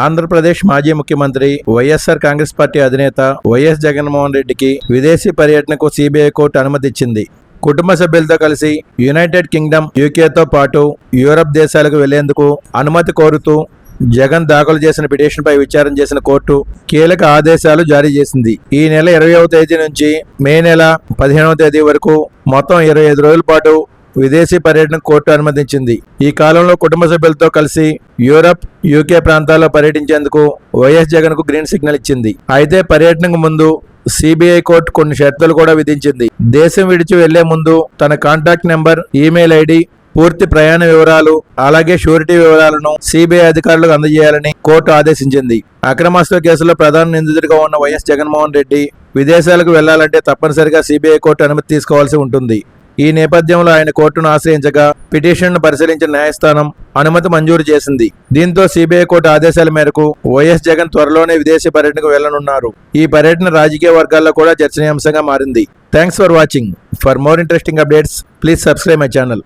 ఆంధ్రప్రదేశ్ మాజీ ముఖ్యమంత్రి వైఎస్ఆర్ కాంగ్రెస్ పార్టీ అధినేత వైఎస్ జగన్మోహన్ రెడ్డికి విదేశీ పర్యటనకు సిబిఐ కోర్టు అనుమతిచ్చింది. కుటుంబ సభ్యులతో కలిసి యునైటెడ్ కింగ్డమ్, యూకేతో పాటు యూరప్ దేశాలకు వెళ్లేందుకు అనుమతి కోరుతూ జగన్ దాఖలు చేసిన పిటిషన్పై విచారణ చేసిన కోర్టు కీలక ఆదేశాలు జారీ చేసింది. ఈ నెల 20వ తేదీ నుంచి మే నెల 15వ తేదీ వరకు మొత్తం 25 రోజుల పాటు విదేశీ పర్యటన కోర్టు అనుమతించింది. ఈ కాలంలో కుటుంబ సభ్యులతో కలిసి యూరప్, యూకే ప్రాంతాల్లో పర్యటించేందుకు వైఎస్ జగన్ కు గ్రీన్ సిగ్నల్ ఇచ్చింది. అయితే పర్యటనకు ముందు సిబిఐ కోర్టు కొన్ని షరతులు కూడా విధించింది. దేశం విడిచి వెళ్లే ముందు తన కాంటాక్ట్ నెంబర్, ఈమెయిల్ ఐడి, పూర్తి ప్రయాణ వివరాలు, అలాగే షూరిటీ వివరాలను సిబిఐ అధికారులకు అందజేయాలని కోర్టు ఆదేశించింది. అక్రమాస్తుల కేసులో ప్రధాన నిందితుడిగా ఉన్న వైఎస్ జగన్మోహన్ రెడ్డి విదేశాలకు వెళ్లాలంటే తప్పనిసరిగా సిబిఐ కోర్టు అనుమతి తీసుకోవాల్సి ఉంటుంది. ఈ నేపథ్యంలో ఆయన కోర్టును ఆశ్రయించగా పిటిషన్ను పరిశీలించిన న్యాయస్థానం అనుమతి మంజూరు చేసింది. దీంతో సిబిఐ కోర్టు ఆదేశాల మేరకు వైఎస్ జగన్ త్వరలోనే విదేశీ పర్యటనకు వెళ్లనున్నారు. ఈ పర్యటన రాజకీయ వర్గాల్లో కూడా చర్చనీయాంశంగా మారింది. Thanks for watching. For more interesting updates please subscribe my channel.